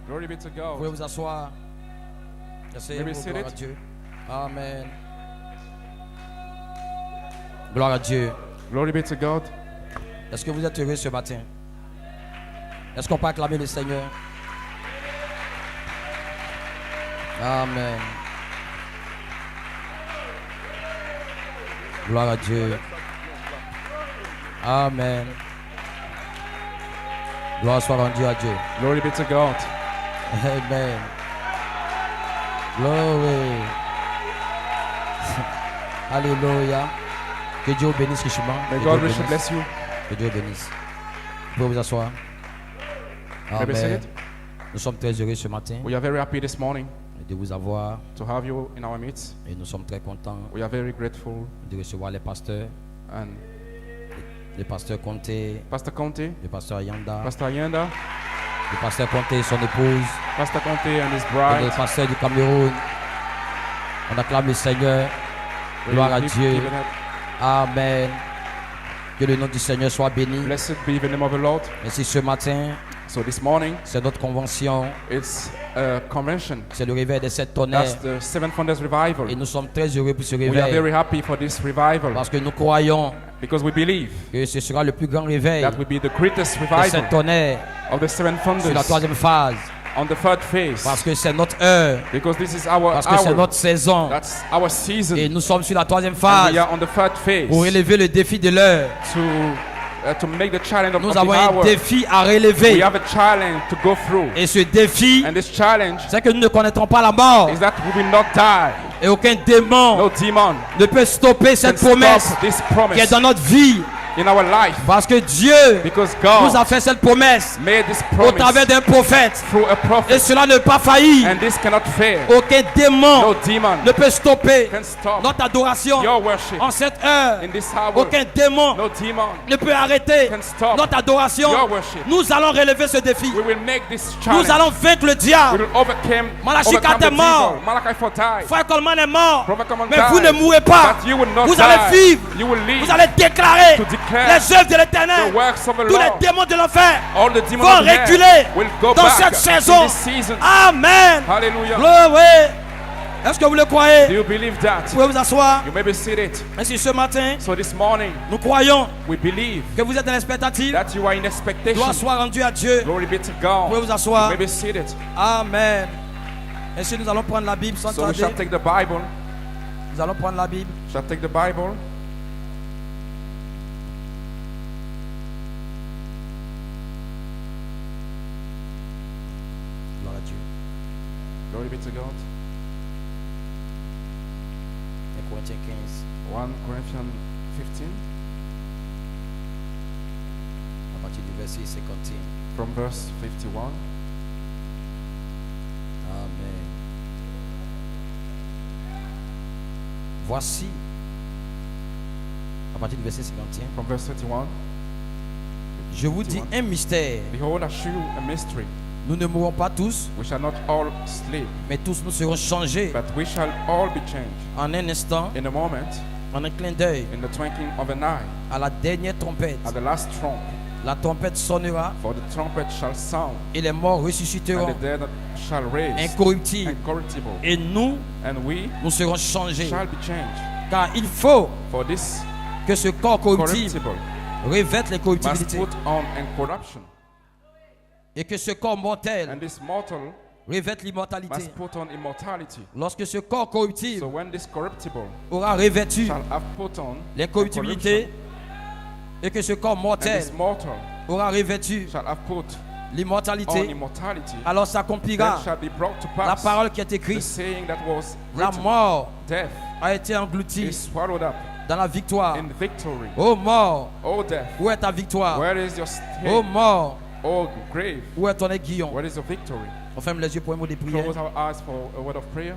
Glory be to Vous pouvez God. vous asseoir. Asseyez-vous, Maybe sit gloire à it. Dieu. Amen. Gloire à Dieu. Glory be to God. Est-ce que vous êtes heureux ce matin? Est-ce qu'on peut acclamer le Seigneur? Amen. Gloire à Dieu. Amen. Gloire soit rendue à Dieu. Glory be to God. Amen. Glory. Alléluia. Que Dieu vous bénisse richement. May Que God Dieu richly bénisse. bless you. Que Dieu vous bénisse. Vous pouvez vous asseoir. Maybe Amen. sit. Nous sommes très heureux ce matin We are very happy this morning de vous avoir to have you in our midst. et nous sommes très contents We are very grateful. de recevoir les pasteurs, And le pasteur Conté, Pastor Conte, le pasteur Ayanda, Pastor Ayanda, le pasteur Conté et son épouse, Pastor Conte and his et bride. le pasteur du Cameroun. On acclame le Seigneur. Gloire à Give- Dieu. give it up. Amen. Que le nom du Seigneur soit béni. Blessed be the name of the Lord. Ainsi ce matin, So this morning, c'est notre convention. it's a convention. C'est le réveil des 7 That's tonnerres. the Seventh Wonders Revival. Et nous sommes très heureux pour ce We are réveil. very happy for this revival Parce que nous croyons because we believe que ce sera le plus grand réveil that will be the greatest des revival 7 tonnerres of the Seven sur la Thunders troisième phase. on the third phase. Parce que c'est notre heure. Because this is our Parce que c'est hour. notre saison. That's our season. Et nous sommes sur la troisième And phase we are on the third phase pour relever le défi de l'heure. to make the challenge of Nous the avons un hour. défi à We relever. have a challenge to go through. Et ce défi, And this challenge c'est que nous ne connaîtrons pas la mort. is that we will not die. Et aucun démon No demon ne peut stopper can cette stop promesse this qui est promise dans notre vie. in our life. Parce que Dieu Because nous a God fait cette promesse made this au travers promise d'un prophète. through a Et prophet. cela ne peut pas faillir. And this cannot fail. Aucun No démon demon ne peut stopper can stop notre adoration your worship en cette heure. in this hour. Aucun démon No demon ne peut arrêter can stop notre adoration. your worship. Nous allons relever ce défi. We will make this Nous challenge. allons vaincre le We diable. will overcome Malachi overcome 4 est the mort. devil. Malachi 4 died. Frère Coleman est mort. Prophet Coleman Mais died. vous ne mourrez pas. But you will not Vous die. allez vivre. You will live. Vous allez déclarer To declare les œuvres de the l'éternel. works of the Tous les Lord. démons de l'enfer All the demons vont of hell reculer will go dans back cette in saison. this season. Amen. Hallelujah. Glory. Est-ce que vous le Do croyez? you believe that? Vous pouvez vous asseoir. You may be seated. Ainsi ce matin, So this morning, nous croyons we believe que vous êtes dans l'expectative. that you are in expectation. Gloire soit rendue à Dieu. Glory be to Vous pouvez God. vous asseoir. You may be seated. Amen. Ainsi nous allons prendre la Bible sans So we shall tarder. take the Bible. Nous allons prendre la Bible. Shall take the Bible. Gloire à Dieu. Glory be to God. 1 Corinthiens 15, 1 Corinthians 15 à partir du verset 51. from verse 51. Amen. Voici, à partir du verset 51, From verse 31. je vous dis un mystère. Behold, I show you a mystery. Nous ne mourrons pas tous, We shall not all sleep, mais tous nous serons changés but we shall all be changed en un instant, in a moment, en un clin d'œil, in the twinkling of an eye, à la dernière trompette. at the last trump. La trompette sonnera For the trumpet shall sound, et les morts and ressusciteront the dead shall raise incorruptibles. incorruptible, Et nous, and we nous serons changés. shall be changed. Car il faut For this que ce corps corruptible corruptible revête must l'incorruptibilité put on incorruption, et que ce corps mortel and this mortal revête l'immortalité. must put on immortality. Lorsque ce corps So corruptible when this corruptible aura revêtu shall have put on l'incorruptibilité et que ce corps and mortel this mortal aura revêtu shall have put on l'immortalité, immortality, alors then s'accomplira shall be brought to la pass parole qui est the écrite. saying that was La written, mort death a été engloutie is swallowed up dans la victoire. in victory. Ô mort, O death, où est ta victoire? where is your Ô sting? mort, O grave, où est ton aiguillon? where is your victory? On ferme les yeux pour un mot de prière. Close our eyes for a word of prayer.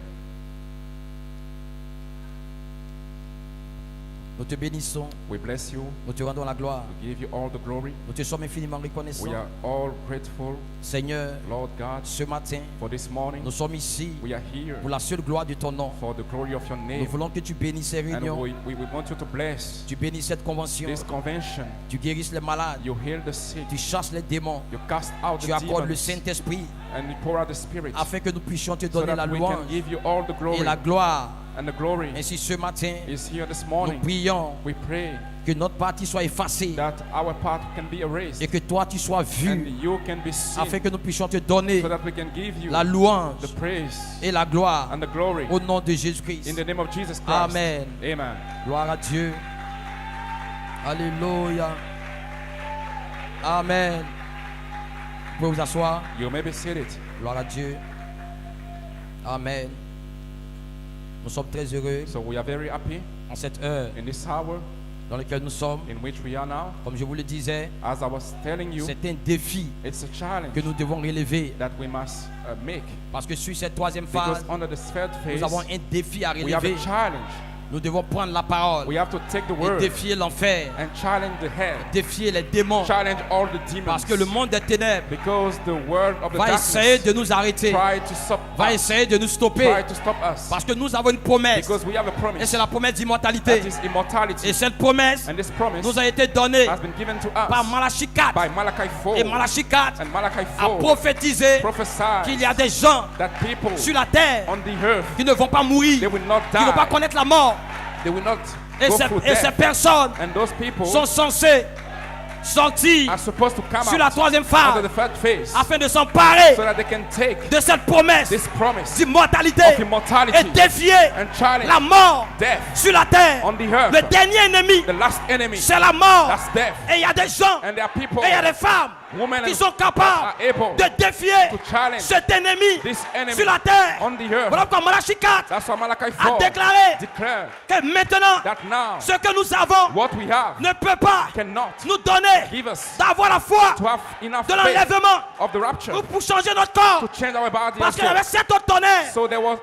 Nous te bénissons, We bless you. nous te rendons la gloire. We give you all the glory. Nous te sommes infiniment reconnaissants. We are all grateful, Seigneur, Lord God, ce matin, for this morning. nous sommes ici We are here pour la seule gloire de ton nom. for the glory of your Nous name. voulons que tu bénisses ces And réunions, we want you to bless tu bénisses cette convention, this convention. tu guérisses les malades, You heal the sick. tu chasses les démons, You cast out tu the accordes le demons. Saint-Esprit And you pour out the Spirit. afin que nous puissions te So donner la that we can louange give you all the glory et la gloire. and the glory Ainsi ce matin, is here this nous morning. prions We pray que notre partie soit effacée that our path can be erased et que toi tu sois and vu you can be seen afin que nous puissions te donner so that we can give you la louange the praise et la gloire and the glory au nom de Jésus-Christ. in the name of Jesus Christ. Amen. Amen. Gloire à Dieu. Alléluia. Amen. Vous pouvez vous asseoir. You may be seated. Gloire à Dieu. Amen. Nous sommes très heureux So we are very happy en cette heure in this hour dans laquelle nous sommes. in which we are now. Comme je vous le disais, As I was telling you, c'est un défi it's a challenge que nous devons relever. that we must make. Parce que sur cette troisième Because phase, under the third phase, nous avons un défi à we have relever. a challenge. Nous devons prendre la parole We have to take the et word défier l'enfer, and challenge the head, défier les démons. challenge all the demons. Parce que le monde des ténèbres Because the word of the va essayer darkness de nous arrêter, try to stop va us, essayer de nous try stopper. to stop us. Parce que nous avons une promesse. Because we have a Et promise c'est la promesse that d'immortalité. is immortality. Et cette promesse And this promise nous a été donnée has been given to par us Malachie 4. by Malachi 4. Et Malachie 4 And Malachi a 4 prophétisé qu'il prophesies y a des gens that people sur la terre on the earth, qui ne vont pas mourir, they will not qui ne vont pas die. connaître la mort. They will not Et go ces, through et ces death. personnes And those people sont censées sortir are supposed to come sur la out troisième under phase the third phase afin de s'emparer so that they can take de cette promesse this promise d'immortalité of immortality et défier and challenge la mort death sur la terre. on the earth. Le dernier ennemi, The last enemy, c'est la mort. that's death. Et il y a des gens, And there are people, et il y a des femmes women qui and sont capables are able de défier to challenge cet ennemi this enemy sur la terre. on the earth. Voilà pourquoi Malachie 4 That's why Malachi a 4 déclaré declared que maintenant, that now ce que nous avons what we have ne peut pas cannot nous donner give us d'avoir la foi to have enough de faith l'enlèvement of the rapture pour changer notre corps. to change our body. Parce qu'il y avait also. 7 autres tonnerres So there was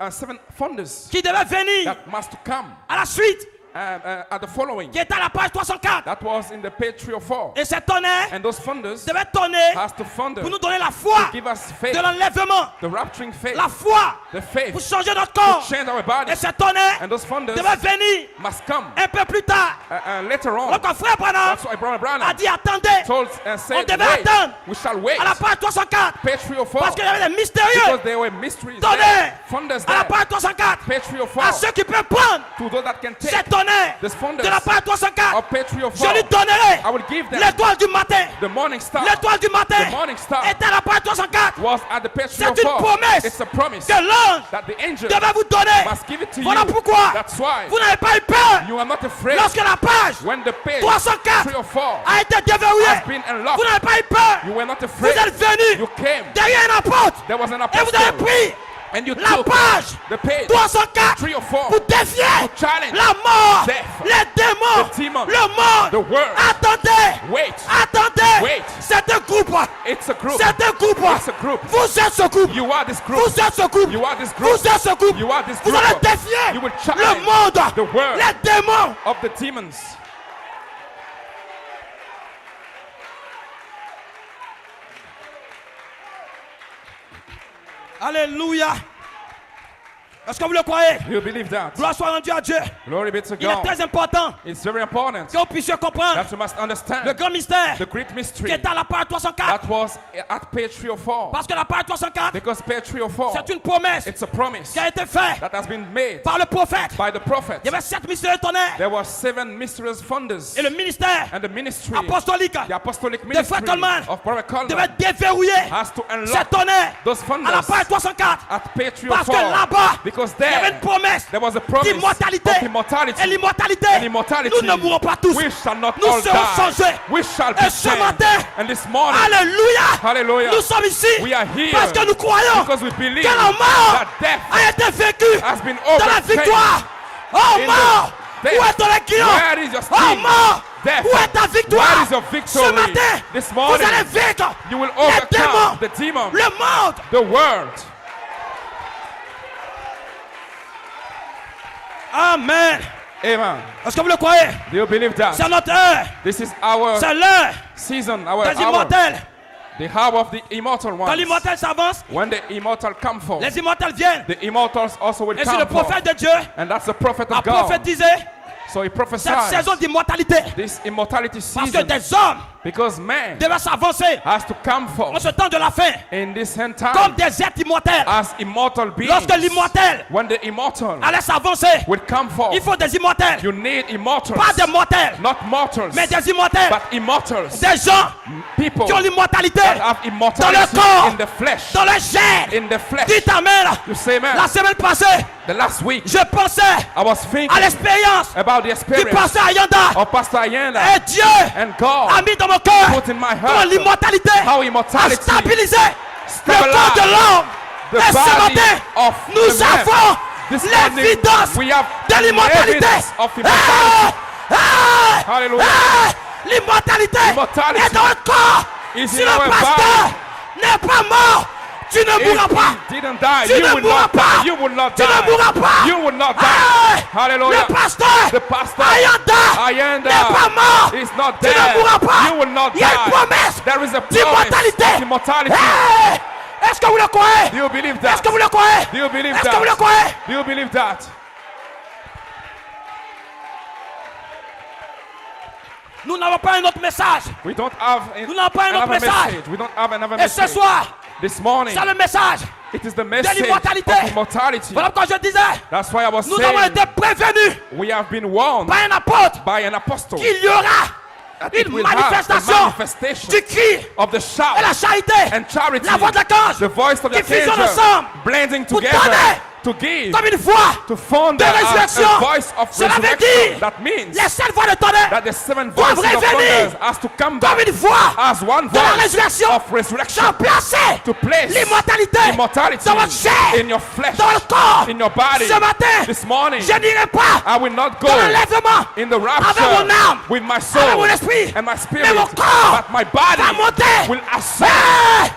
7 thunders qui devaient venir that must come à la suite, at the following. qui étaient à la page 304. That was in the page 3 or 4. Et ces tonnerres And those thunders devaient tonner has to thunder pour nous donner la foi to give us faith, de l'enlèvement, the rapturing faith, la foi the faith pour changer notre to corps. change our Et bodies. ces tonnerres And those thunders devaient venir must come un peu plus tard. later on. Donc, frère Branham That's why Brother a Branham dit attendez, told and on said, devait wait, attendre we shall wait. à la page 304 Page 3 or 4. parce qu'il y avait des mystérieux Because there were mysteries tonnerres there. Thunders à la there. page 304 Page 3 or 4. à ceux qui peuvent prendre To those that can ces take tonnerres this thunders de la page 304. of page 3 or Je 4. lui donnerai I will give them l'étoile du matin. the morning star. L'étoile du matin The morning star était à la page 304. was at the page 3 or C'est une 4. promesse It's a promise que l'ange that the angel devait vous donner. must give it to Voilà you. pourquoi That's why vous n'avez pas eu peur you are not afraid lorsque la page when the page 304 3 or 4 a été has déverrouillée. been Vous unlocked. n'avez pas eu peur. You were not Vous afraid. êtes venu You came. derrière une apôtre There was an et vous avez apostle. pris And you la took page the page 304 3 or 4 pour défier to challenge la mort, death, les démons, the demons, le monde. the world. Attendez, Wait. attendez. Wait. C'est un groupe. It's a group. C'est un groupe. It's a group. Vous êtes ce groupe. You are this group. Vous êtes ce groupe. You are this group. Vous êtes ce groupe. You are this Vous group. allez défier You will le challenge monde, the world les démons. of the demons. Alléluia. Est-ce que vous le croyez? You believe that? Gloire soit rendue à Dieu. Glory be to Il est God. très important It's very important que vous puissiez comprendre that you must understand le grand mystère the great qui mystery est à la page 304. that was at page 3 or 4. Parce que la page 304, Because page 3 or 4, c'est une promesse it's a promise qui a été faite that has been made par le prophète. by the prophet. Il y avait 7 mystérieux tonnerres There were 7 mysterious thunders, et le ministère and the ministry, apostolique the apostolic de ministry Frère Coleman of Brother devait Coleman déverrouiller has to ces unlock tonnerres those à la thunders page 304. at page 3 or Parce que 4. là-bas, Because il y avait une there, promesse there was a promise d'immortalité. of immortality. Et l'immortalité, And immortality, nous ne mourrons pas tous. we shall not Nous all serons die. changés. We shall be Et ce changed. matin, And this morning, Alléluia, hallelujah, nous sommes ici we are here parce que nous croyons because we believe que la mort that death a été vécue has been dans la overcome. victoire. Oh In the mort, death. où est ton légion? Where is your Oh sting? mort, Death. où est ta victoire? Where is your victory? Ce matin, This vous morning, allez vaincre you will les démons, overcome the demon, le monde. the world. Amen. Amen. Est-ce que vous le croyez? Do you believe that? C'est notre heure. This is our C'est l'heure season, our des hour. immortels. The hour of the immortal Quand ones. l'immortel s'avance, When the immortal come forth, les immortels viennent. the immortals also will Et c'est le come forth. prophète de Dieu And that's the prophet a of God. prophétisé So he cette prophesied saison d'immortalité. this immortality Parce que season des hommes because man devaient s'avancer has to come en forth ce temps de la fin in this end comme time des êtres immortels. as immortal beings. Lorsque l'immortel When the immortal allait s'avancer, will come forth, il faut des immortels. you need immortals, Pas des mortels, not mortals, mais des immortels. but immortals, Des gens people qui ont l'immortalité that have dans immortality le corps, in the flesh, dans le chair. in the flesh. Dites amen. You say amen. La semaine passée, The last week je pensais I was à thinking l'expérience about the du experience pasteur Ayanda. of Pastor Ayanda Et Dieu and God a mis dans mon cœur put in my comment heart l'immortalité how a immortality stabilisé le corps stabilized de l'homme. the Et ce body matin, of nous the man. avons This morning, l'évidence we have de l'immortalité. evidence of immortality. Hallelujah. L'immortalité Immortality est dans le corps. is Si in le our pasteur n'est pas mort, tu ne mourras If pas. he didn't die, Tu you ne would mourras not pas. die. You would not Tu ne die. mourras pas. You would not die. Hey! Hallelujah. Le pasteur The pastor Ayanda n'est pas mort. is not Tu ne dead. mourras pas. You will not Il y a une die. promesse There is a promise d'immortalité. of immortality. Hey! Est-ce que vous le croyez? Do you believe Est-ce that? que vous le croyez? Do you believe Est-ce que vous le that? croyez? Do you believe that? Nous n'avons pas un autre message. We don't have Nous n'avons pas un autre another message. message. We don't have another Et ce message. soir, This morning, c'est le message. it is the message l'immortalité. of immortality. Voilà pourquoi je disais, That's why I was nous avons saying été prévenus we have been warned par un apôtre by an apostle qu'il y aura that it une will have a manifestation manifestation du cri of the shout et la charité, and charity, la voix de l'archange, the voice of the qui fusionnent archangel, ensemble blending pour together donner to give, comme une voix to found de a résurrection. voice of Cela veut resurrection. dire That means les sept voix de tonnerre that the seven doivent voices of revenir thunders has to come comme back une voix as one de la voice résurrection of resurrection sans placer to place l'immortalité immortality dans votre chair, in your flesh, dans le corps. in your body. Ce matin, This morning, je n'irai pas I will not go dans l'enlèvement in the avec mon rapture âme, with my avec soul mon esprit, and my spirit, mais mon corps but my body va monter. will ascend. Hey!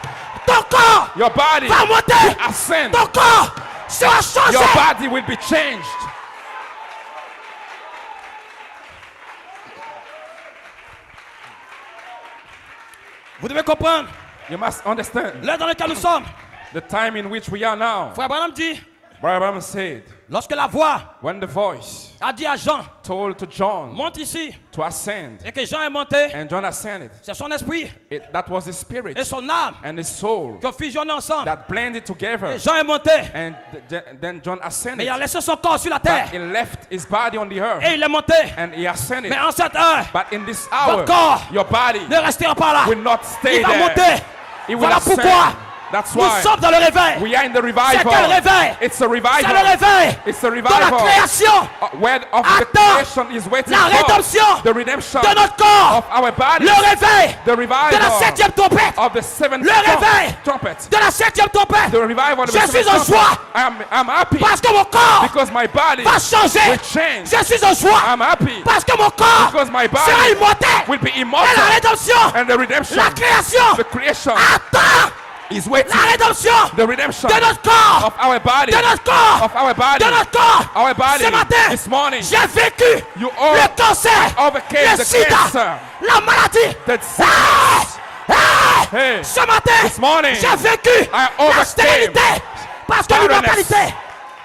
Ton corps Your body va monter. will ascend. Ton corps sera changé. Your body will be changed. Vous devez comprendre You must understand l'heure dans laquelle nous sommes. the time in which we are now. Frère Branham dit, Brother Branham said, lorsque la voix when the voice a dit à Jean, told to John monte ici, to ascend, et que Jean est monté, and John ascended, c'est son esprit that was his spirit et son âme and his soul qui ont fusionné ensemble. that blended together. Et Jean est monté, And then John mais ascended. il a laissé son corps sur la terre. But he left his body on the earth Et il est monté. and he ascended. Mais en cette heure, But in this hour, votre corps your body ne restera pas là. will not stay Il va there. monter. It will Voilà ascend. pourquoi That's nous why sommes dans le réveil. we are in the C'est quel revival. réveil? It's a C'est le revival. réveil It's a de la revival. création, Where of the Attends creation is waiting la for rédemption the redemption de notre corps. of our body. Le réveil The de la revival septième trompette. of the seventh Le réveil trumpet. de la septième trompette. The revival of Je the suis seventh en joie trumpet. I'm happy parce que mon corps because my body va changer. will change. Je suis en joie I'm happy parce que mon corps because my sera body immortel. will be Et la immortal. rédemption, And the redemption, la création the creation attend is waiting. la rédemption The redemption de notre corps. of our body. De notre corps. Of our body. De notre corps. Our body. Ce matin, This morning, j'ai vécu you all le cancer, overcame le the sida, cancer. la maladie. That Hey, Ce matin, this morning, j'ai vécu I la overcame stérilité parce que barrenness. l'immortalité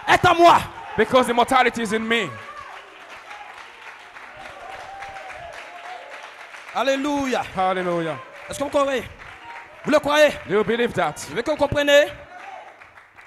est en moi. because immortality is in me. Alléluia. Hallelujah. Est-ce que vous croyez? Vous le croyez? Do you believe that? Je veux que vous compreniez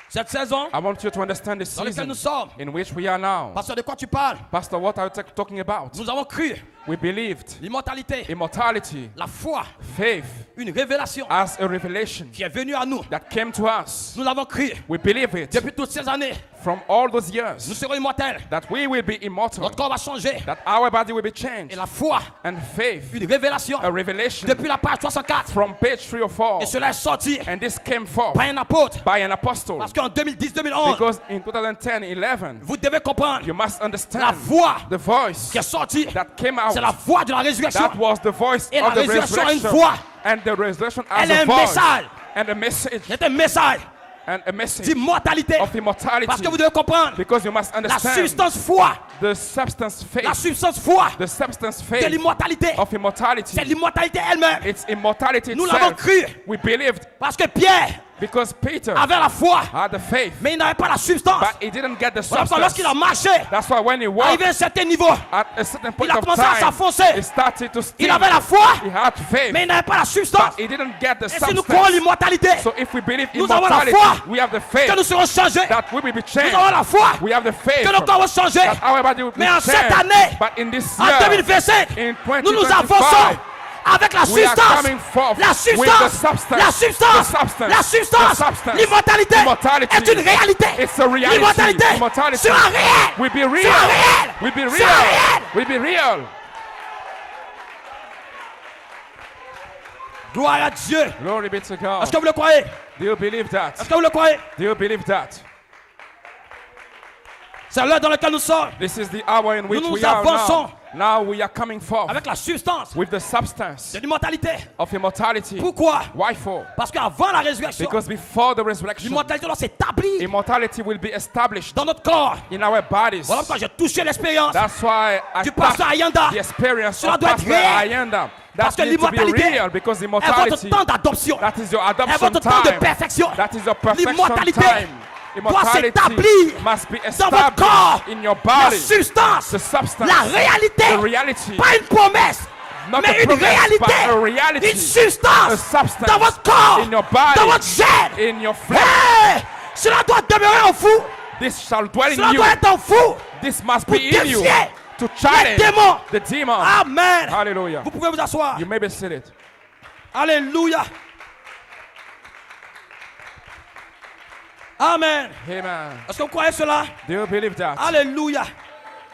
cette saison I want you to understand the dans laquelle nous season sommes. in which we are now. Parce que de quoi tu parles? Pastor, what are you talking about? Nous avons cru We believed l'immortalité, immortality, la foi, faith, une révélation as a revelation qui est venue à nous. that came to us. Nous l'avons cru We believe it depuis toutes ces années. from all those Nous years serons immortels. that we will be immortal, Notre corps va changer. that our body will be Et changed, la foi, and faith, une révélation a revelation depuis la page 64. from page 3 or 4. Et cela est sorti And this came forth par un apôtre. by an apostle. Parce qu'en 2010-2011, Because in 2010-11, vous devez comprendre, you must la understand voix the voice qui est sortie, that came out. c'est la voix de la résurrection. That was the voice Et la of the résurrection a une resurrection. voix. And the resurrection as Elle est a un voice. message. And a message. C'est un message and a message d'immortalité. of immortality. Parce que vous devez comprendre, Because you must la understand substance foi, the substance la faith, substance foi the substance de faith l'immortalité. of immortality. C'est l'immortalité elle-même. It's immortality Nous l'avons itself. cru We believed parce que Pierre because Peter avait la foi, had the faith, mais il n'avait pas la substance. but he didn't get the Voilà pourquoi substance. lorsqu'il a marché, That's why when he walked arrivé à un certain niveau, at a certain point il a of commencé à time, s'enfoncer. he started to Il steal. avait la foi, He had faith, mais il n'avait pas la substance. but he didn't get the Et si nous croyons substance. l'immortalité, So if we believe nous avons la immortality, foi we have the que nous faith serons changés. that we will be Nous changed. avons la foi We have the faith que nos corps vont changer. that our body will be Mais en cette changed. année, But in this En year, 2025, in nous nous 2025, avançons avec la we are substance, coming forth la with the substance, substance, la substance, the substance, la substance, the substance. l'immortalité Immortality. est une réalité. It's a reality. L'immortalité Immortality sera réelle. will be real. Sera réelle. Will be Sera real. réelle. Will be real. Gloire à Dieu. Glory be to God. Est-ce que vous le croyez? Do you believe that? Est-ce que vous le croyez? Do you believe that? C'est l'heure dans laquelle nous sommes This is the hour in which nous we are avançons now. Now we are coming forth avec la substance with the substance de l'immortalité. of immortality. Pourquoi? Why for? Parce qu'avant la résurrection, Because before the resurrection, l'immortalité doit s'établir immortality will be established dans notre corps. in our bodies. Voilà pourquoi j'ai touché l'expérience That's why I du pasteur touched Ayanda. the experience Cela of doit être Pastor réel. Ayanda. Parce That que needs to be l'immortalité real because est votre immortality, temps d'adoption. that is your Est adoption votre temps de time. perfection. That is your perfection L'immortalité time. doit s'établir must be dans votre corps. established in your La body. substance, The substance, la réalité, the reality, pas une promesse, not mais a une promise, réalité, but a reality, une substance a substance dans votre corps, in your body, dans votre chair. in your flesh. Hey, cela doit demeurer en vous. This shall dwell Cela in you. doit être en vous. This must Pour be in you défier to challenge les démons. the demon. Amen. Hallelujah. Vous pouvez vous asseoir. You may be seated. Alléluia. Amen. Amen. Est-ce que vous croyez cela? Do you believe that? Alléluia.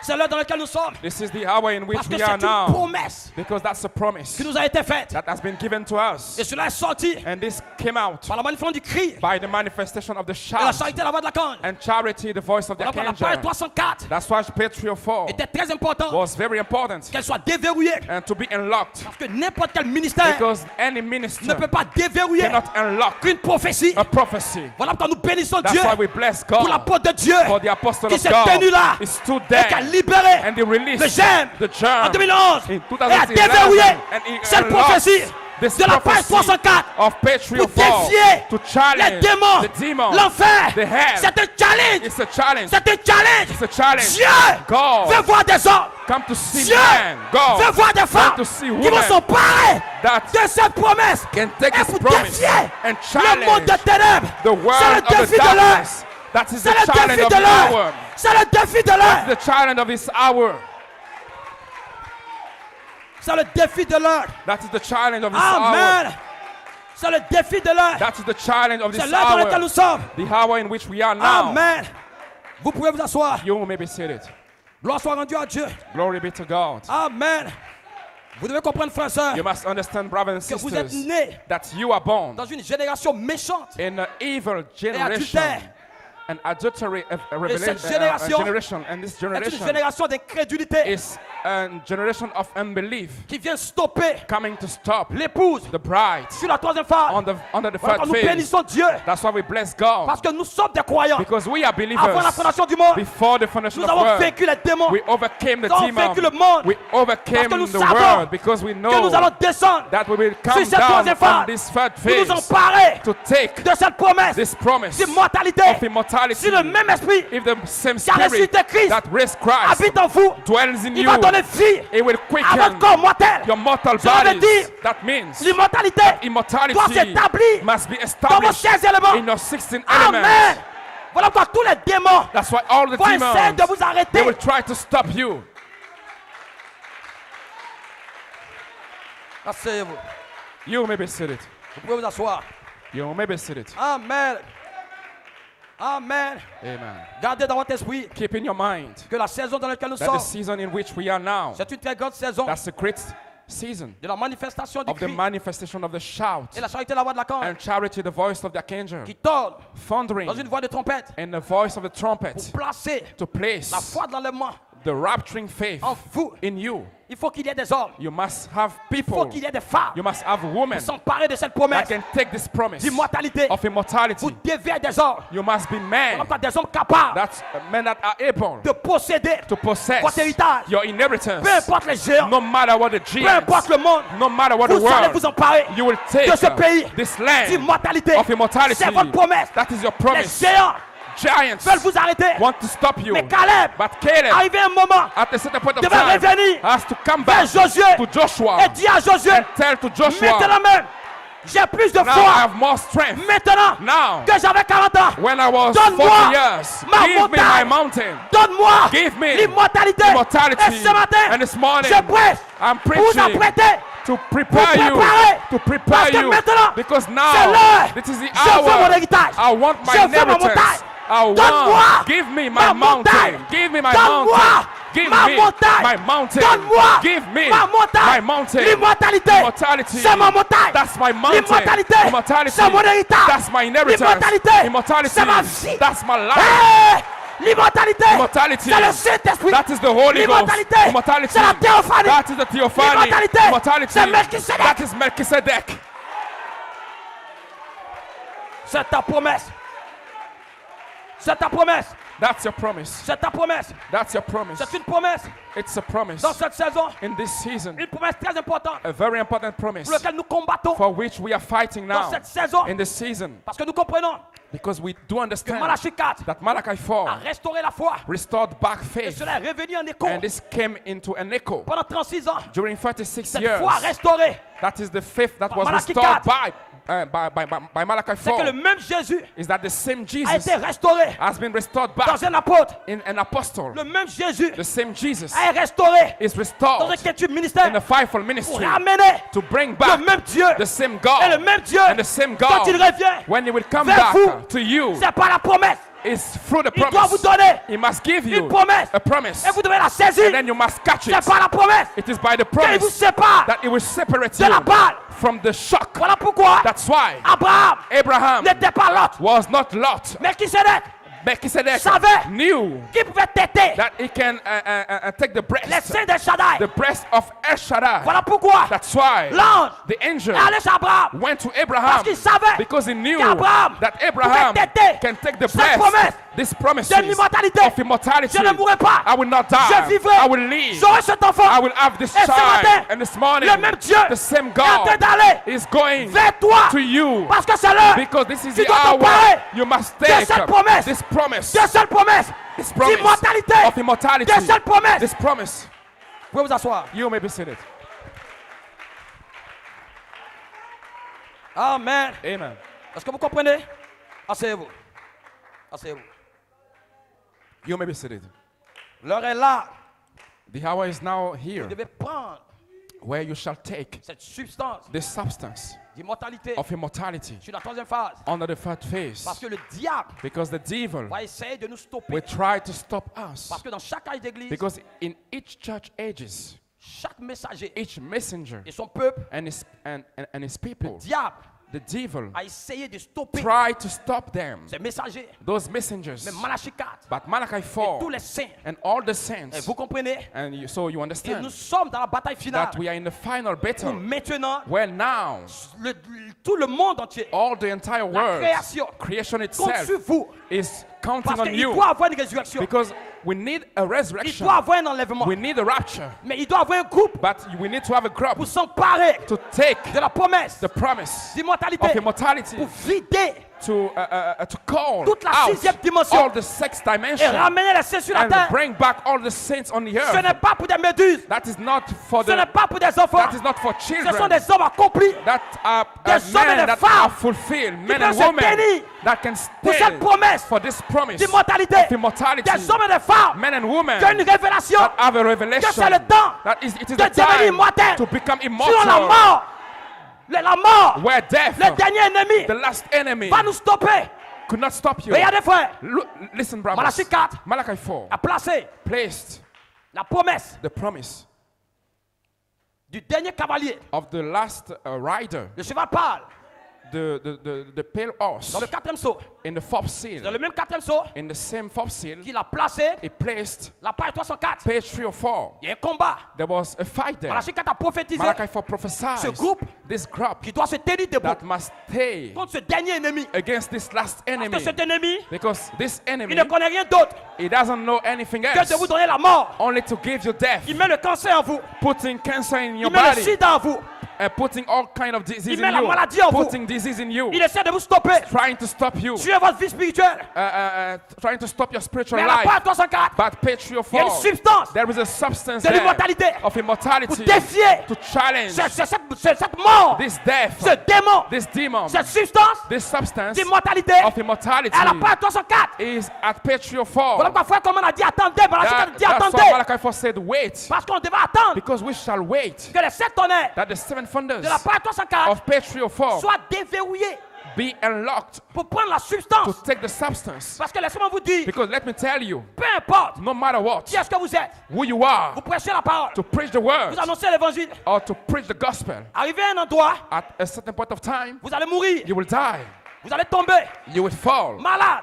C'est l'heure dans laquelle nous sommes. This is the hour in which Parce que we are c'est une now. promesse Because that's a promise qui nous a été faite. that has been given to us. Et cela est sorti And this came out par la manifestation du cri by the manifestation of the et la shout charité, la voix de la canne. and charity, the voice of the Voilà pourquoi la page archangel. 304 That's why page 304 était très important was very important qu'elle soit déverrouillée. and to be unlocked. Parce que n'importe quel ministère Because any ne minister peut pas déverrouiller cannot unlock une prophétie. a prophecy. Voilà pourquoi nous bénissons That's Dieu why we bless pour God l'apôtre de Dieu for the apostle qui of s'est God. tenu là He stood et there qui a libéré and he released le germe the en germ 2011 in et a 2011 déverrouillé and he cette unlocked prophétie this de la page prophecy 304 of page pour 304 défier to les challenge démons, the demon, l'enfer. the hell. C'est un challenge. It's a challenge. C'est un challenge. It's a challenge. Dieu God veut voir des hommes. come to see Dieu man. veut God voir des femmes to see qui vont women s'emparer that de cette promesse can take et his pour promise défier and le monde challenge de ténèbres. the world C'est le of the défi de l'heure. darkness. That is C'est the le challenge défi of de the l'heure. hour. C'est le défi de l'heure. The challenge of this hour. C'est le défi de l'heure. That is the challenge of this Amen. hour. C'est le défi de l'heure. That is the challenge of C'est this l'heure dans laquelle hour. nous sommes. The hour in which we are now. Amen. Vous pouvez vous asseoir. You may be seated. Gloire soit rendue à Dieu. Glory be to God. Amen. Vous devez comprendre, frères et sœurs, You must understand, brothers and que vous êtes sisters, nés that you are born dans une génération méchante in an evil et generation, adultère. an adultery cette génération generation, and this C'est une generation génération d'incrédulité is a generation of unbelief qui vient stopper coming to stop l'épouse the bride sur la troisième phase. under the Voilà third pourquoi nous phase. bénissons Dieu That's why we bless God, parce que nous sommes des croyants. because we are Avant la believers. fondation du monde, Before the foundation nous of the avons world, vaincu les démons. we overcame the Nous avons demon. vaincu le monde. We overcame Parce que nous the savons world because we Que know nous allons descendre that we will come sur cette down troisième on phase this third pour nous phase emparer to take de cette promesse this promise d'immortalité. of immortality. Si le même esprit If the same qui a spirit ressuscité Christ that raised Christ habite en vous, dwells in il you, va donner vie it will à quicken votre corps mortel. your mortal Cela veut bodies. dire That means l'immortalité immortality doit s'établir must be dans vos established 16 éléments. in your 16 Amen. elements. Voilà pourquoi tous les démons That's why all the vont essayer demons, de vous they arrêter. will try to stop you. Asseyez-vous. You may be seated. Vous pouvez vous asseoir. You may be seated. Amen. Amen. Amen. Gardez dans votre esprit Keep in your mind que la saison dans laquelle nous that the sommes, season in which we are now, c'est une très grande saison that's the great season de la manifestation du of the Christ manifestation of the shout et la charité de la voix de la canne and charity, the voice of the archangel, qui tordent thundering dans une voix de trompette and the voice of the pour trumpet placer to place la foi de l'enlèvement the rapturing faith en vous. in you. Il faut qu'il y ait des hommes. You must have Il faut people. qu'il y ait des femmes You must have women qui s'emparent de cette that promesse can take this promise d'immortalité. of immortality. Vous devez être des hommes. You must be En men. même temps, des hommes capables That's men that are able de posséder to possess votre héritage. your inheritance. Peu importe les géants, No matter what the peu giants, importe le monde, no matter what the vous allez vous world, emparer you will take de ce pays this land d'immortalité. of immortality. C'est votre promesse. That is your Les promise. géants Giants veulent vous arrêter. want to stop you. Mais Caleb, But Caleb, arrivé un moment, at a certain point of devait time, revenir has to come vers back Josué to Joshua et dit à Josué, and tell to Joshua, maintenant même, j'ai plus de now I foi have more strength. maintenant Now, que j'avais 40 ans. when I was Donne-moi 40 years, ma give me my montagne. mountain. Donne-moi Give me l'immortalité. immortality. Et ce matin, And this morning, je prêche I'm pour vous preaching apprêter. to prepare Pour you, préparer. to Parce prepare que you, maintenant, because c'est now, l'heure. this is the Je veux mon hour. héritage. I want my Je veux ma inheritance. montagne. I Donne-moi want, give me my ma montagne. mountain, give me my Donne-moi mountain, give ma me montagne. my mountain, Donne-moi give me ma montagne. my mountain, L'immortalité. immortality, C'est ma montagne. that's my mountain, L'immortalité. immortality, C'est mon héritage. that's my inheritance, L'immortalité. immortality, C'est ma vie. that's my life. Hey! L'immortalité, Immortality. c'est le Saint-Esprit. That is the Holy Ghost. L'immortalité, Immortality. c'est la théophanie. That is the theophany. L'immortalité, Immortality. c'est Melchisedec. That is Melchizedek. C'est ta promesse. C'est ta promesse. That's your promise. C'est ta promesse. That's your promise. C'est une promesse. It's a promise. Dans cette saison, In this season, une promesse très importante a very important promise pour laquelle nous combattons for which we are fighting dans now cette saison. in this season, Parce que nous comprenons because we do que understand Malachie 4 that Malachi a 4 restauré la foi. restored back Et faith, cela est revenu en écho. and this came into an echo Pendant 36 ans, during 36 cette years. foi restaurée. That is the faith that Par was Malachi restored 4. by Malachi C'est que 4. le même Jésus Is that the same a Jesus été restauré has been restored back dans un apôtre. in an apostle. Le même Jésus The same Jesus a été restauré is dans restored un quintuple ministère in the fivefold pour ministry ramener to bring le back même Dieu. the same Et God. le même Dieu, And the same quand il God, revient, when he will come vers back vous, to you, c'est pas la promesse. is through the Il doit vous promise. donner He must give une you promesse. a promise. Et vous devez la And saisir. then you must catch it. C'est pas la promesse It is by the qu'il vous promise sépare that it will separate de la you balle. from the shock. Voilà pourquoi That's why Abraham Abraham n'était pas Lot. was not Lot. Melchisedec Melchizedek savait knew qui pouvait têter that he can take the les breast, seins de Shaddai. the breast of El Shaddai. Voilà pourquoi That's why l'ange the angel est allé chez Abraham. went to Parce Abraham qu'il savait because he knew qu'Abraham that Abraham pouvait têter can take the cette promesse breast, this promise de l'immortalité. of immortality. Je ne mourrai pas. I will not Je die. vivrai. I will live. J'aurai cet enfant. I will have this Et ce matin, child. And this morning, le même Dieu the same est en train God d'aller is going vers toi. to you Parce que c'est l'heure because this is Tu the dois hour t'emparer you must de take cette promesse. this promise, de cette promesse this promise d'immortalité. of immortality, De cette promesse. this promise. Vous pouvez vous asseoir. You may be seated. Amen. Amen. Est-ce que vous comprenez? Asseyez-vous. Asseyez-vous. You may be seated. L'heure est là. The hour is now Vous here devez prendre where you shall take cette substance this substance d'immortalité of immortality sur la troisième phase. under the third phase, Parce que le diable because the devil va essayer de nous stopper. will try to stop us, Parce que dans chaque âge d'église, because in each church ages, chaque messager each messenger et son peuple, and his people, diable the devil a essayé de stopper try to stop them, ces messagers. those messengers. Mais Malachie 4, But Malachi tous 4 les saints, and all the et saints, vous comprenez, and so you et understand nous sommes dans la bataille finale. that we are in the final Où battle maintenant, where now tout le monde entier, all the entire la world, création, creation compte itself sur vous. is counting Parce on qu'il you, doit avoir une résurrection. because we need a Il resurrection, doit avoir un enlèvement. we need a rapture, Mais il doit avoir un groupe but we need to have a group pour s'emparer to take de la promesse the promise d'immortalité, of immortality, pour vider to call toute la out sixième dimension all the sixth et dimension ramener les saints sur la and terre. bring back all the saints on the Ce n'est earth. pas pour des méduses, That is not for ce n'est the pas pour des enfants. that is not for Ce sont children. des hommes accomplis That are Des hommes et men des that femmes are fulfilled, men peuvent and se women tenir that can pour cette stand promesse for this promise d'immortalité. of immortality. Des hommes et des femmes Men and women qui ont une révélation that have a que revelation c'est le temps that it is de the devenir time immortel. to become Sinon la immortal, mort, la mort, where death, le dernier ennemi, the last enemy, va nous stopper. could not stop you. Regardez frère, Listen, brothers. Malachie 4 Malachi 4 a placé placed la promesse the promise du dernier cavalier, of the last rider, le cheval pâle, the pale horse Dans le quatrième sceau, in the fourth dans seal, le même quatrième sceau, in the same fourth seal, qu'il a placé he placed la page 304. page 304. Il y a un combat. There was a fight there. Malachi 4 a prophétisé Malachi 4 prophesied ce groupe this group qui doit se tenir debout that must stay contre ce dernier ennemi. against this last Parce que enemy, cet ennemi, because this enemy, il ne connaît rien d'autre he doesn't know anything que de vous else, donner la mort. only to give you death, Il met le cancer en vous. putting cancer in your Il met le body, sida en vous. and putting all kind of disease Il in met la you, maladie en vous. putting disease in you, Il essaie de vous stopper. trying to stop you, Tuer votre vie spirituelle. trying to stop your spiritual Mais à la life. page 304, But page il y a une 304, substance there is a substance de there l'immortalité of pour immortality défier to challenge cette mort, this death, ce démon, this demon, cette substance this substance d'immortalité. of immortality À la page 304. is at page 304. Voilà pourquoi frère Coleman a dit attendez. Malachi 4 dit That's why attendez. Malachi 4 said, wait, Parce qu'on devait attendre because we shall wait que les 7 tonnerres that the seven thunders de la page 304 of page 304 soient déverrouillés be unlocked pour prendre la to substance. take the substance. Parce que laissez-moi vous dire, Because let me tell you, peu importe no matter what, qui est-ce que vous êtes, who you are, vous prêchez la parole, to preach the word vous annoncez l'évangile. or to preach the gospel, Arrivé à un endroit, at a certain point of time, vous allez mourir, you will die, vous allez tomber you will fall, malade.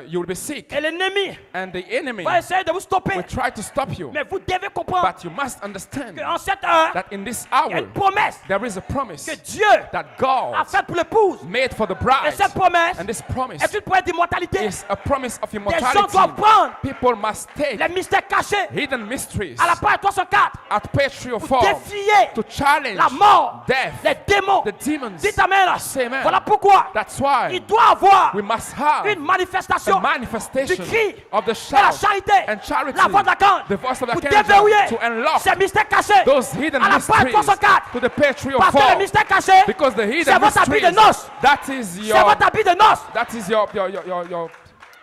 you will be sick, Et l'ennemi and the enemy va essayer de vous stopper. will try to stop you. Mais vous devez comprendre But you must understand qu'en cette heure, that in this il y a hour, une promesse there is a promise que Dieu that a God faite pour l'épouse. made for the Et bride. cette promesse And this promise est une promesse d'immortalité. is a promise of Des gens immortality. doivent prendre People must take les mystères cachés hidden mysteries à la page 304 at page pour 304 défier to challenge la mort, death, les démons. the demons. Dites amen. Say amen. Voilà pourquoi That's why il doit avoir we must have une a manifestation manifestation du cri of the et la shout charité, and charity, la voix de la canne, the voice of the pour archangel, déverrouiller to unlock ces mystères cachés those hidden à la page mysteries 304. to the page Parce que les 304. mystères cachés, Because the c'est hidden votre habit de mysteries, noces. that is C'est your votre habit de noces. that is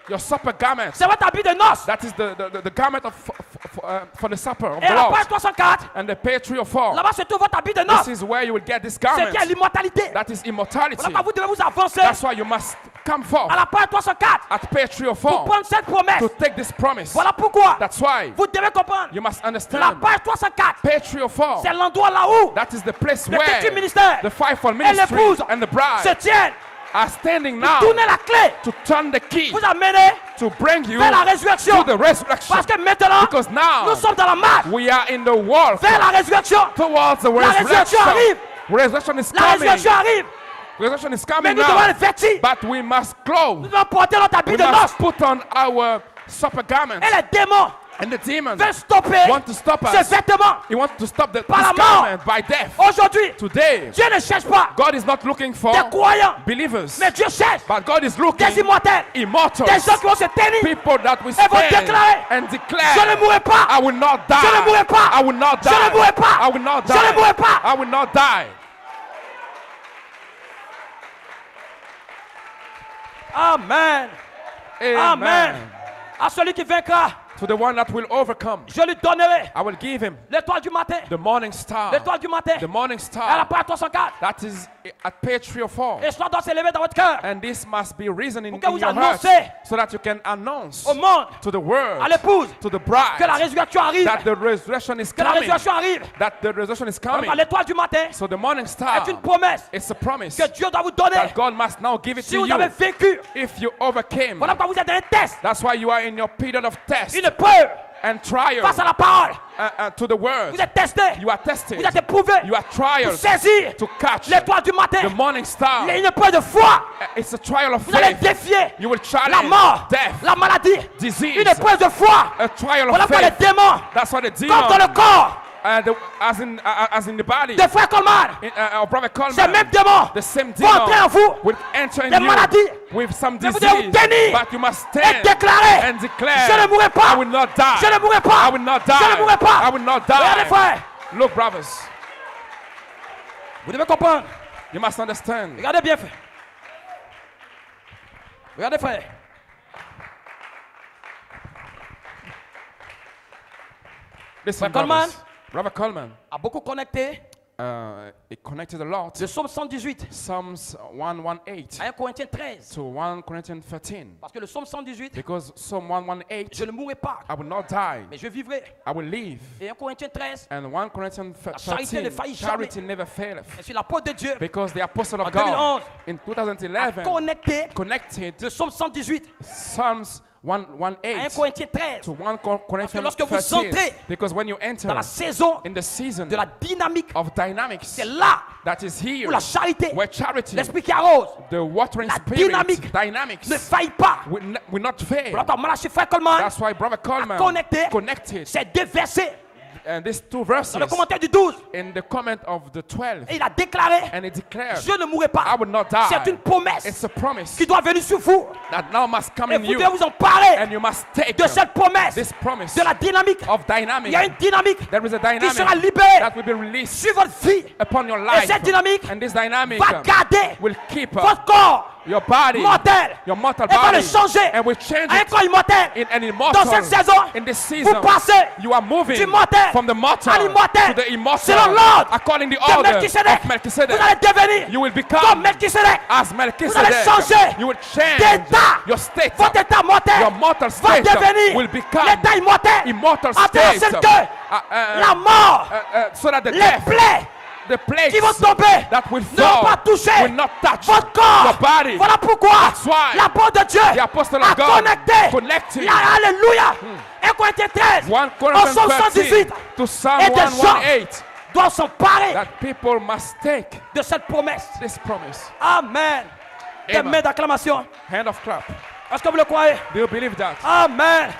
your supper garment. C'est votre habit de noces. That is the garment of for the supper of Et à the la Lord. page 304, And the page 304. là-bas se trouve votre habit de This noces. is where you will get this C'est garment. qui est l'immortalité. That is immortality. Voilà pourquoi vous devez vous avancer That's why you must come forth à la page 304 at page pour 304 prendre cette promesse. to take this promise. Voilà pourquoi That's why vous devez comprendre. you must La understand. page 304, Page 304. c'est l'endroit là où That is the place le petit where ministère the fivefold et ministry l'épouse and the se bride tiennent. are standing now Tournez la clé. to turn the key Vous amenez to bring you vers la to résurrection. the resurrection. Parce que maintenant, Because now nous sommes dans la marche we are in the walk vers la résurrection. towards the résurrection resurrection. arrive. Resurrection is La coming. résurrection arrive. Resurrection is Mais coming nous devons now. le vêtir. But we must clothe. Nous devons porter notre habit We de must noces. put on our supper garments. Et les démons And the demons veulent stopper want to stop ces us. vêtements. He wants to stop this Par la mort. garment by death. Aujourd'hui, Today, Dieu ne cherche pas God is not looking for des croyants, believers, mais Dieu cherche but God is looking des immortels, immortals, des gens qui vont se tenir. people that will Et vont stand déclarer, and Je ne declare, mourrai pas. I will not die. Je ne mourrai pas. I will not die. Je ne mourrai pas. I will not Je ne die. mourrai pas. I will not die. Amen. Amen. À celui qui vaincra, To the one that will overcome, je lui donnerai I will give him l'étoile du matin. the morning star. L'étoile du matin. The morning À la star. page 304. That is at page 304. Et cela doit s'élever dans votre cœur. And this must be risen in Pour que vous your heart annoncez so that you can announce Au monde, to the world, à l'épouse, to the que la bride, résurrection arrive. that the resurrection is Que la coming. résurrection arrive. That the resurrection is coming. Alors, l'étoile du matin So the morning star est une promesse is a promise que Dieu doit vous donner. that God must now give it Si to vous avez you vécu, if you overcame. voilà pourquoi vous êtes dans un test, That's why you are in your period of test une preuve and trial face à la parole. to the word. Vous êtes testé, You are tested. vous êtes éprouvé You are pour trialed saisir to catch l'étoile du matin. the morning star. Il y a une preuve de foi. It's a trial of Vous allez faith. défier You will la challenge mort, death, la maladie. disease, Une épreuve de foi. a trial Voilà of pourquoi les faith. démons, That's why the comme dans demon, le corps as in the body, de frère Coleman, our brother ces Coleman, mêmes démons the same vont entrer en demon vous will enter in des you maladies. with some Mais vous devez vous disease, tenir but you must et stand déclarer and declare, Je ne mourrai pas. I will not die. Je ne mourrai pas. I will not die. Je ne mourrai pas. I will not Regardez die. frère, Look, brothers, vous devez comprendre. you must understand. Regardez bien frère. Regardez frère. Listen, Brother Coleman. brothers. Brother Coleman A beaucoup connecté it connected a lot. Le psaume 118 Psalms 118 à 1 Corinthiens 13. to 1 Corinthians 13. Parce que le psaume 118, Because Psalm 118, je ne mourrai pas, I will not die, mais je vivrai. I will live. Et 1 Corinthiens 13, And 1 Corinthians charité ne 13, faillit charity jamais. never faileth. et sur l'apôtre de Dieu, Because the apostle en of God 2011, in a 2011 connecté connected le psaume 118 Psalms à 1 118 Corinthiens 13 to 1 Corinthians lorsque vous 13. entrez Because when you enter dans la saison in the season de la dynamique, of dynamics c'est là that is here, où la charité, where charity, l'esprit qui arrose, the watering la spirit, dynamique dynamics ne faille pas. will not fail. Voilà, Malachi frère Coleman, That's why Brother Coleman connected ces deux versets and these two verses dans le commentaire du 12. in the comment of the 12, Et il a déclaré, and he declared, je ne mourrai I pas. will not C'est die. une promesse It's a promise qui doit venir sur vous. that now must come Et in vous you, devez vous emparer and you must take de cette promesse, this promise de la dynamique. of Il dynamic. y a une dynamique There is a qui sera dynamic libérée that will be released sur votre vie. upon your Et life, cette dynamique and this dynamic va garder will keep votre corps your body, mortel your mortal et va le body, changer and will change à un it corps immortel. in an Dans immortal. cette saison, In this vous season, passez you are moving du mortel from the mortal à l'immortel. to the immortal, Selon l'ordre according to the de order Melchisedec. of Melchizedek. Vous allez devenir You will comme become Melchisedec. as Vous allez Melchizedek. changer You will change d'état. your state. Votre état mortel Your mortal va state devenir will become l'état immortel. immortal En telle state. sorte que la mort, So that the les death, plaies the plagues qui vont tomber that will ne vont fall pas toucher will not touch votre corps. your body. Voilà pourquoi That's why l'apôtre de Dieu the apostle a of God connecté connected Alléluia 1 Corinthiens 13 1 en Corinthians Psaume 13 118 to Psalm et des gens 118 doivent s'emparer that people must take de cette promesse. this promise. Amen. Des Amen. mains d'acclamation. Hand of clap. Est-ce que vous le croyez? Do you believe that? Amen.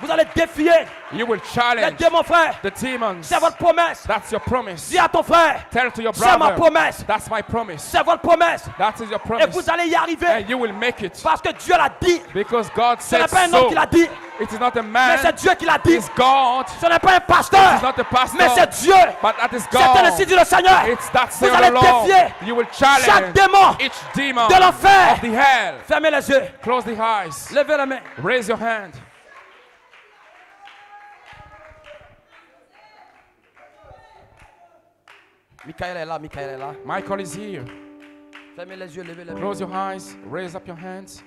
Vous allez défier You will les challenge démons, frère. the demons. C'est votre promesse. That's your promise. Dis à ton frère, Tell to your c'est ma brother. promesse. That's my promise. C'est votre promesse. That is your Et promise. vous allez y arriver And you will make it. parce que Dieu l'a dit. Because God Ce n'est said pas un homme so. qui l'a dit, It is not a mais man. c'est Dieu qui l'a dit. It's God. Ce n'est pas un It pasteur, is not a pastor. mais c'est Dieu. But that is C'est ainsi God. dit le Seigneur. It's that Vous say allez the Lord. défier You will chaque challenge démon each demon de l'enfer. of the hell. Fermez les yeux. Close the eyes. Levez la main. Raise your hand. Michael est là, Michael est là. Michael is here. Fermez les yeux, levez les mains. Close your eyes. Raise up your hands.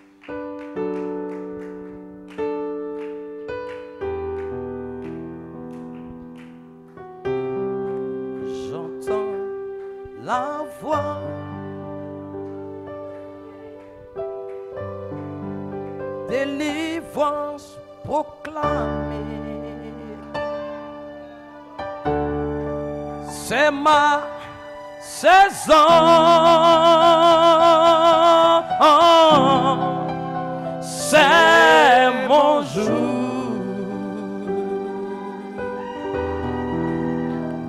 J'entends la voix délivrance proclamée. C'est ma saison. C'est mon jour.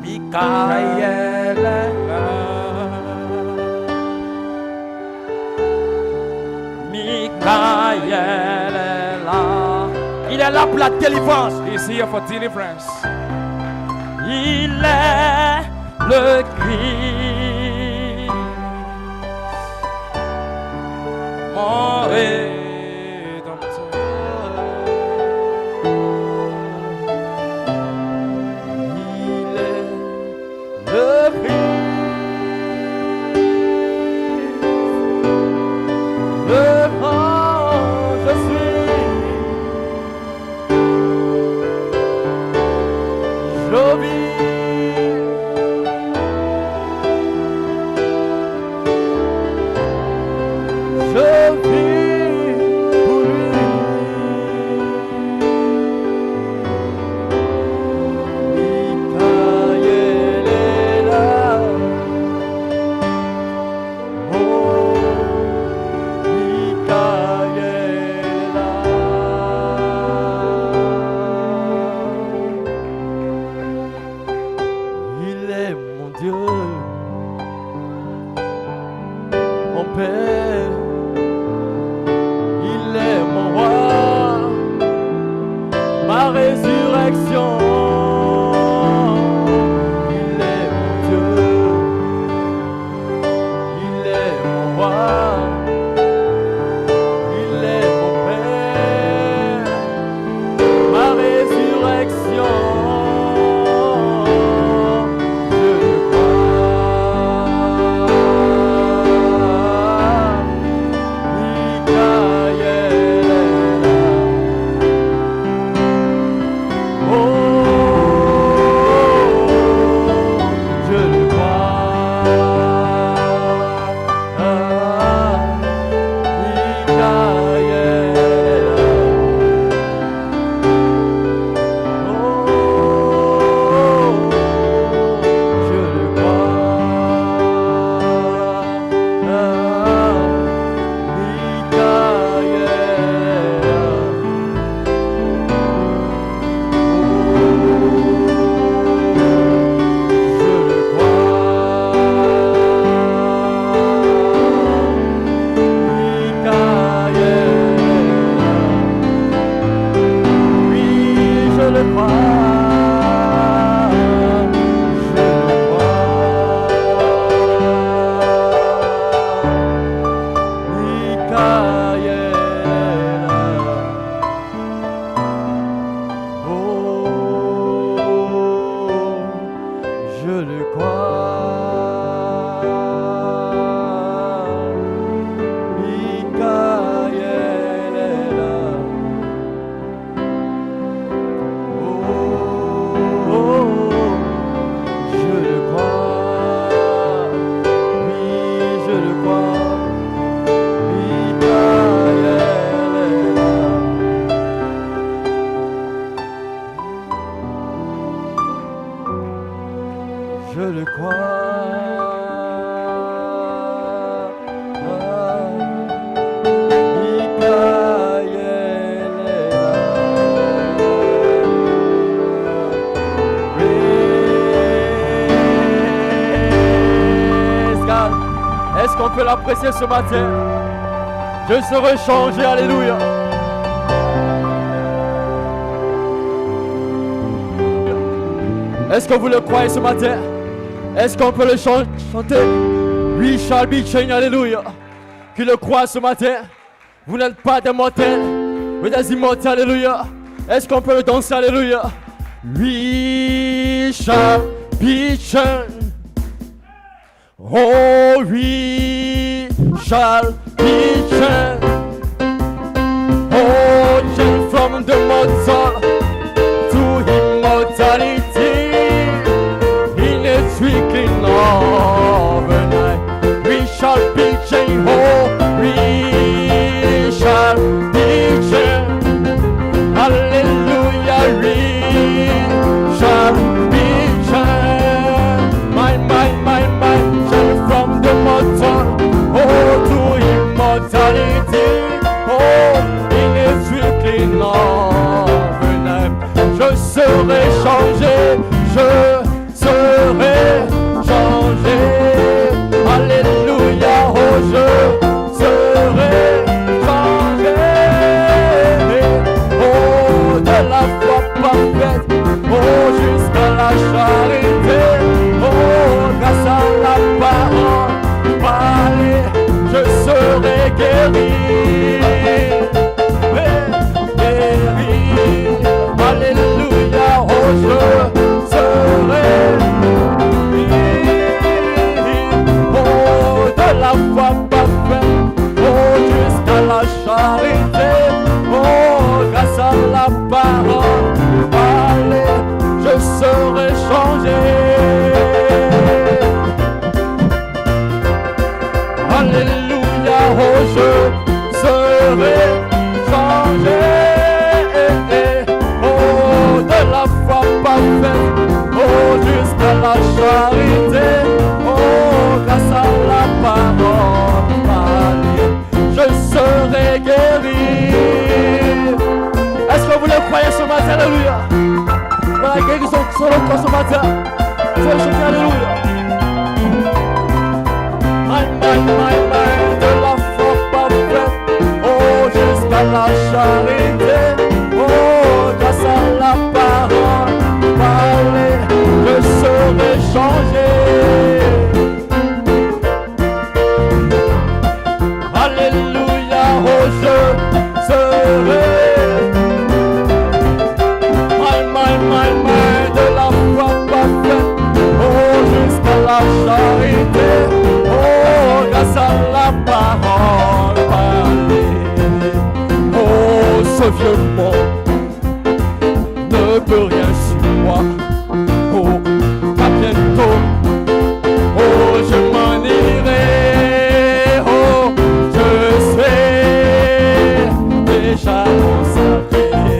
Michael est là. Michael est là. Il est là pour la délivrance. He's here for deliverance. Il est le Christ. Mon Rédempteur. Il est le Christ. Le grand je suis. Je vis. Je vis l'apprécier ce matin. Je serai changé, alléluia. Est-ce que vous le croyez ce matin? Est-ce qu'on peut le chanter? We shall be changed, alléluia. Qui le croit ce matin? Vous n'êtes pas des mortels, mais des immortels, alléluia. Est-ce qu'on peut le danser, alléluia? We shall be changed. Oh, we shall be changed. Oh, changed from the mortal to immortality. In a twinkling of an eye, we shall be changed. Oh, we shall be changed. Hallelujah, we shall be changed. My, changed from the mortal, oh, to immortality. Oh, in a twinkling of an eye, je serai changé, je serai changé. Alléluia, oh, je serai changé. Oh, de la foi parfaite, oh, jusqu'à la charité. Oh, grâce à la parole, allez, je serai guéri. Guéri. Alléluia, oh, je serai guéri. Oh, de la foi parfaite, oh, jusqu'à la charité. Oh, grâce à la parole, allez, je serai changé. Alléluia, oh, je serai changé. Oh, de la foi parfaite, oh, jusqu'à la charité. Oh, grâce à la parole, allez, je serai guéri. Est-ce que vous le croyez ce matin, alléluia? Dans la guérison sur le corps ce matin, vous allez chanter alléluia. My, de la foi parfaite, oh, jusqu'à la charité. Oh, grâce à la parole, allez, je serai changé. Alléluia, oh, je serai. My, de la foi parfaite, oh, jusqu'à la charité. Oh, grâce à la parole, allez. Oh, ce vieux monde ne peut rien sur moi. Oh, à bientôt. Oh, je m'en irai. Oh, je suis déjà consacré.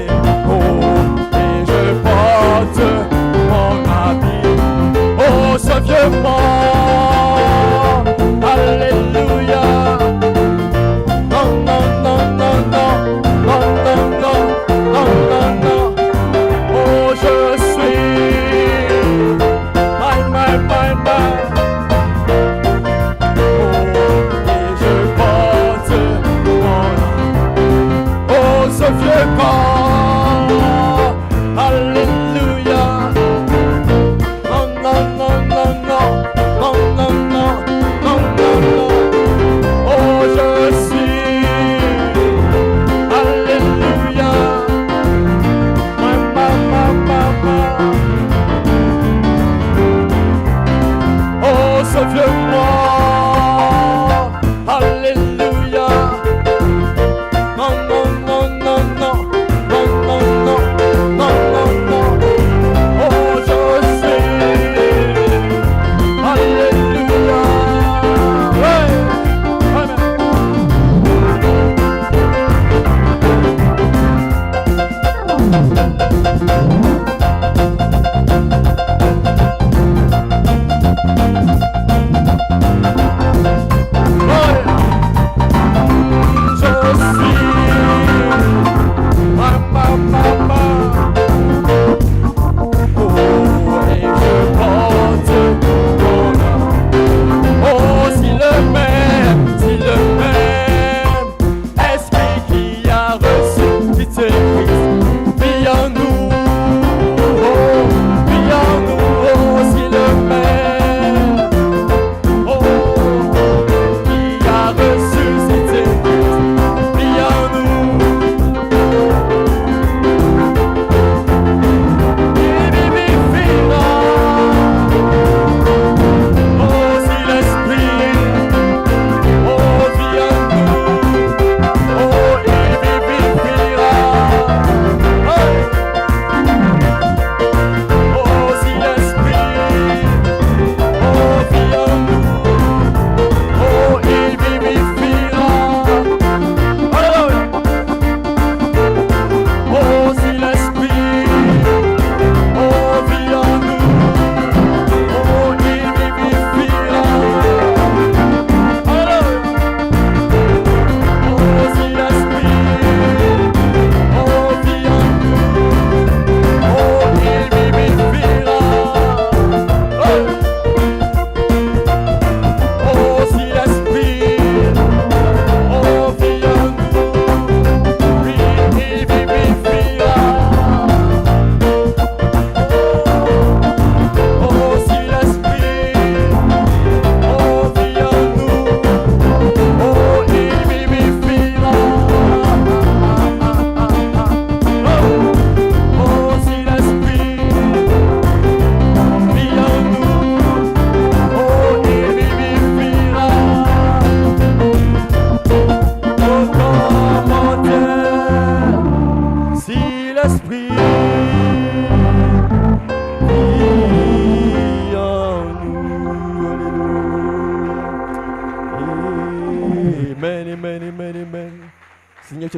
Oh, et je porte mon habit. Oh, ce vieux monde. Alléluia. Non, non, non, non, non. Non, non, non, non, non, non. Oh, je suis my. Oh, et je porte mon. Oh, ce vieux corps. Alléluia. Non, non, non, non, non. Non, non, non, non, non, non. Oh, je suis. Alléluia. Oh, ce vieux moi. Alléluia. Non, non, non, non, non.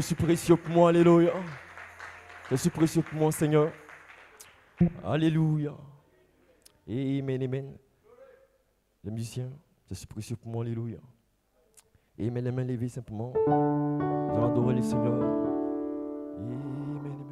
suis précieux pour moi, alléluia. Je suis précieux pour moi, Seigneur. Alléluia. Amen, amen. Les musiciens, je suis précieux pour moi, alléluia. Amen, les mains levées simplement. Nous allons adorer le Seigneur. Amen, amen.